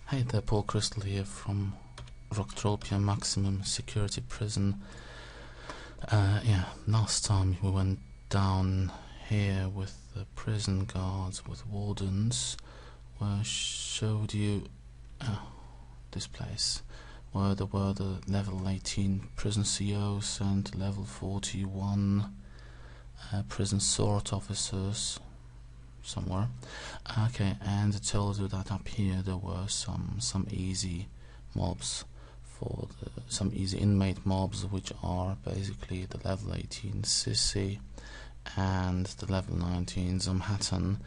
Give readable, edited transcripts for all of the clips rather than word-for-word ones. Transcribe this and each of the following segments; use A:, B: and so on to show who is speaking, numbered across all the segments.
A: Hey there, Paul Crystal here from ROCKtropia Maximum Security Prison. Yeah, last time we went down here with the prison guards, with wardens, where I showed you this place, where there were the level 18 prison COs and level 41 prison sort officers somewhere. Okay, and I told you that up here there were some easy mobs, some easy inmate mobs, which are basically the level 18 Sissy and the level 19 Zomhattan,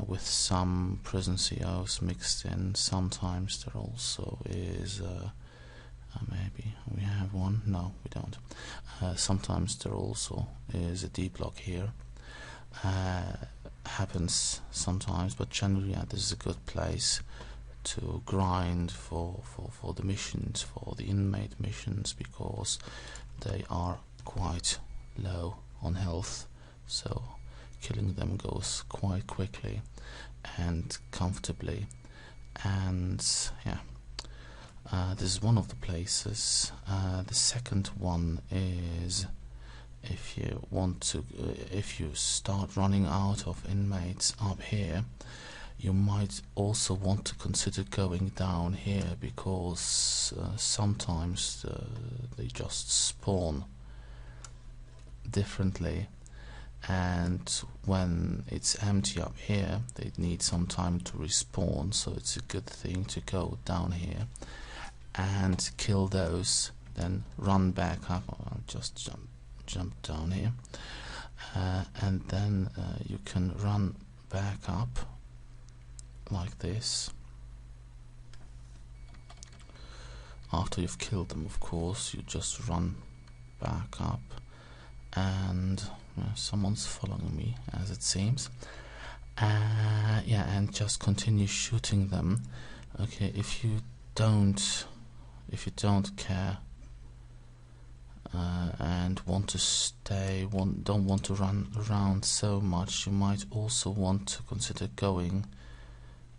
A: with some prison COs mixed in. Sometimes there also is maybe we have one, no we don't. Sometimes there also is a D block here. Happens sometimes, but generally this is a good place to grind for the missions, for the inmate missions, because they are quite low on health, so killing them goes quite quickly and comfortably. And yeah, this is one of the places. The second one is, if you start running out of inmates up here, you might also want to consider going down here, because sometimes they just spawn differently, and when it's empty up here they need some time to respawn, so it's a good thing to go down here and kill those, then run back up. I'll just jump down here, and then you can run back up like this. After you've killed them, of course, you just run back up, and someone's following me, as it seems. Yeah, and just continue shooting them. Okay, if you don't care and want to stay, don't want to run around so much, you might also want to consider going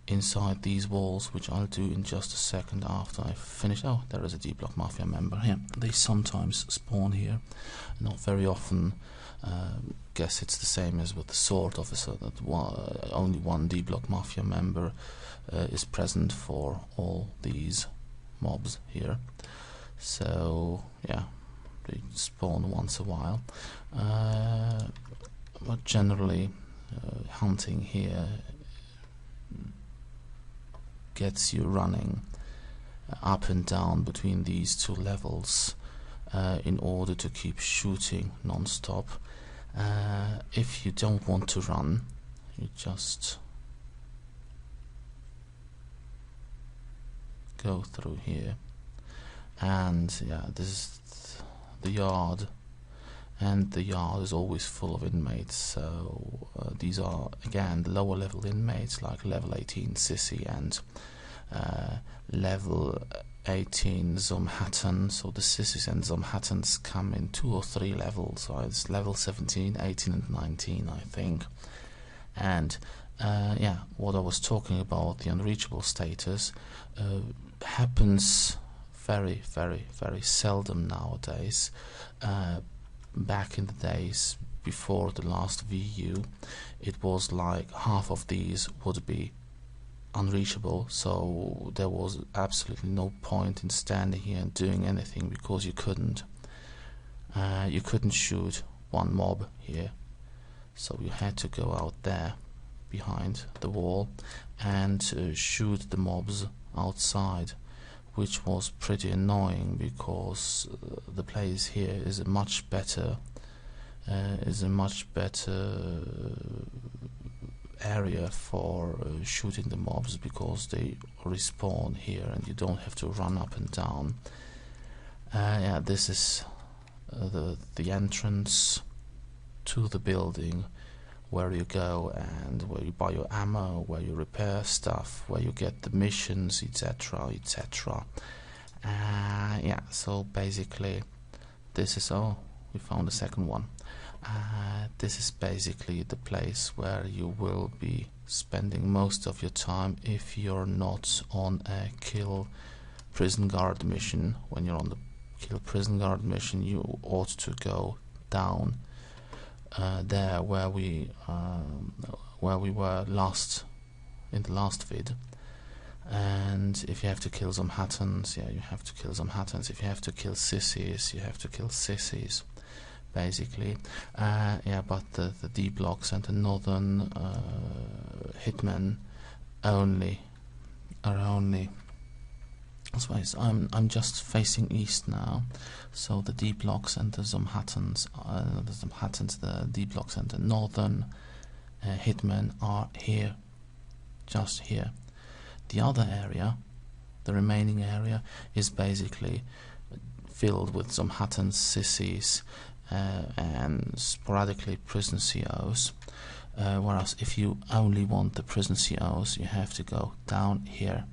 A: inside these walls, which I'll do in just a second after I've finished. Oh, there is a D-Block Mafia member here. They sometimes spawn here, not very often. Guess it's the same as with the Sword Officer, that only one D-Block Mafia member is present for all these mobs here. So yeah, they spawn once a while, but generally hunting here gets you running up and down between these two levels in order to keep shooting non-stop. If you don't want to run, you just go through here, and yeah, this is the yard, and the yard is always full of inmates. So these are again the lower level inmates, like level 18 Sissy and level 18 Zomhattan. So the Sissys and Zomhattans come in 2 or 3 levels, so it's level 17, 18 and 19, I think. And yeah, what I was talking about, the unreachable status, happens very, very, very seldom nowadays. Back in the days before the last VU, it was like half of these would be unreachable, so there was absolutely no point in standing here and doing anything, because you couldn't shoot one mob here, so you had to go out there behind the wall and shoot the mobs outside, which was pretty annoying, because the place here is a much better area for shooting the mobs, because they respawn here and you don't have to run up and down. Yeah, this is the entrance to the building, where you go and where you buy your ammo, where you repair stuff, where you get the missions, etc, etc. Yeah, so basically this is, oh, we found a second one. This is basically the place where you will be spending most of your time if you're not on a kill prison guard mission. When you're on the kill prison guard mission, you ought to go down there where we were last in the last vid. And if you have to kill Zomhattans, yeah, you have to kill Zomhattans. If you have to kill Sissys, you have to kill Sissys, basically. Yeah, but the D blocks and the northern hitmen are only. I'm just facing east now, so the D blocks and the Zomhattans, the D blocks and the northern hitmen are here, just here. The other area, the remaining area, is basically filled with Zomhattans, Sissys, and sporadically prison COs. Whereas if you only want the prison COs, you have to go down here.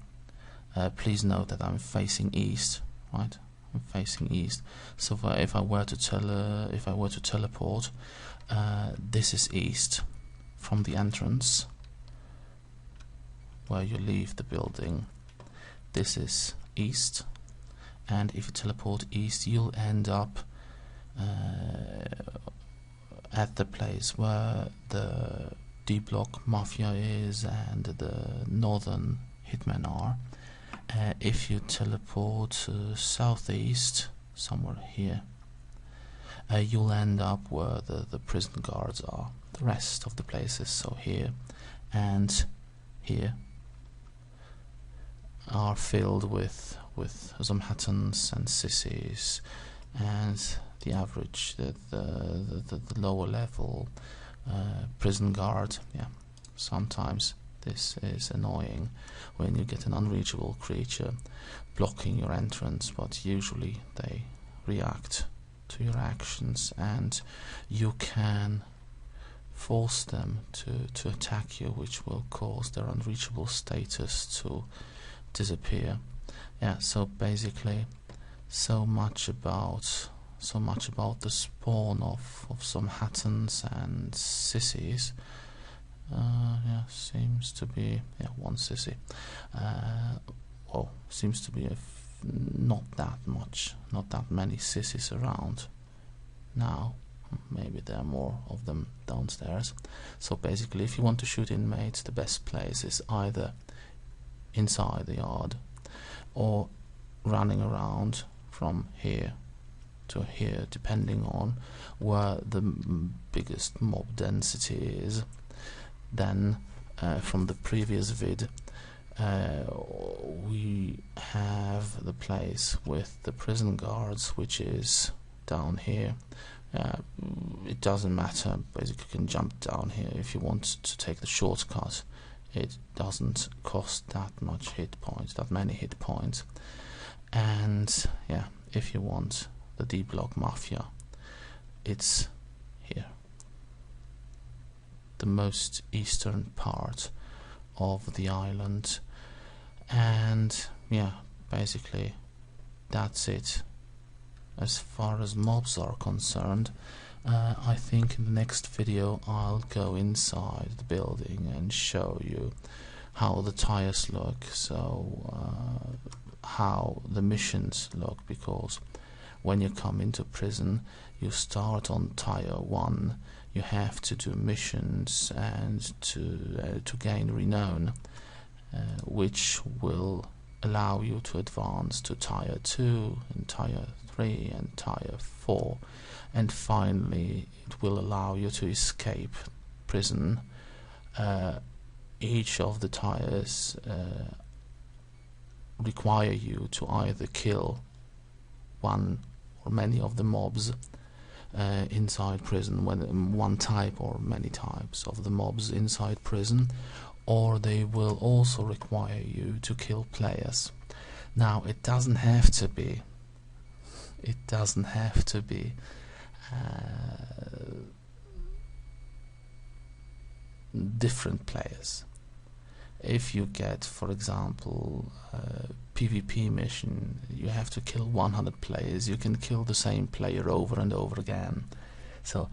A: Please note that I'm facing east, right? I'm facing east. So if I were to teleport, this is east from the entrance where you leave the building. This is east, and if you teleport east, you'll end up at the place where the D block mafia is and the northern hitmen are. If you teleport southeast, somewhere here, you'll end up where the prison guards are. The rest of the places, so here and here, are filled with Zomhattans and Sissys, and the average, the lower level prison guard. Yeah, sometimes this is annoying when you get an unreachable creature blocking your entrance, but usually they react to your actions, and you can force them to attack you, which will cause their unreachable status to disappear. Yeah, so basically so much about the spawn of Zomhattans and Sissys. Yeah, seems to be one Sissy. Well, seems to be not that many Sissys around now. Maybe there are more of them downstairs. So basically, if you want to shoot inmates, the best place is either inside the yard or running around from here to here, depending on where the biggest mob density is. Then from the previous vid, we have the place with the prison guards, which is down here. It doesn't matter, basically you can jump down here if you want to take the shortcut. It doesn't cost that many hit points. And yeah, if you want the D block mafia, it's here, the most eastern part of the island. And yeah, basically that's it as far as mobs are concerned. I think in the next video I'll go inside the building and show you how the tires look, so how the missions look, because when you come into prison you start on tier 1, you have to do missions and to gain renown, which will allow you to advance to tier 2 and tier 3 and tier 4, and finally it will allow you to escape prison. Each of the tiers require you to either kill one or many of the mobs inside prison, one type or many types of the mobs inside prison, or they will also require you to kill players. Now it doesn't have to be different players. If you get, for example, a PvP mission, you have to kill 100 players, you can kill the same player over and over again. So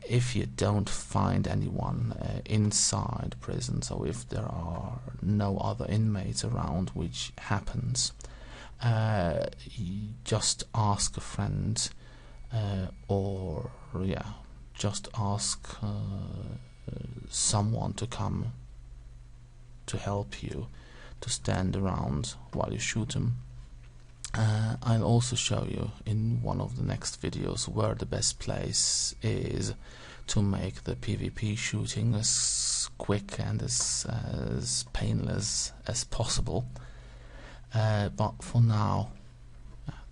A: if you don't find anyone inside prison, so if there are no other inmates around, which happens, just ask a friend, or yeah, just ask someone to come to help you, to stand around while you shoot them. I'll also show you in one of the next videos where the best place is to make the PvP shooting as quick and as painless as possible. But for now,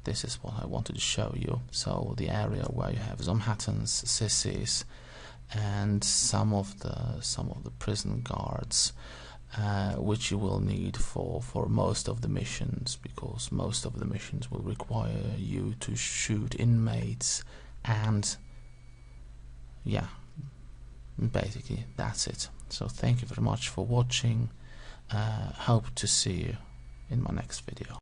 A: this is what I wanted to show you. So the area where you have Zomhattans, Sissys, and some of the prison guards, which you will need for most of the missions, because most of the missions will require you to shoot inmates, and yeah, basically that's it. So thank you very much for watching. Hope to see you in my next video.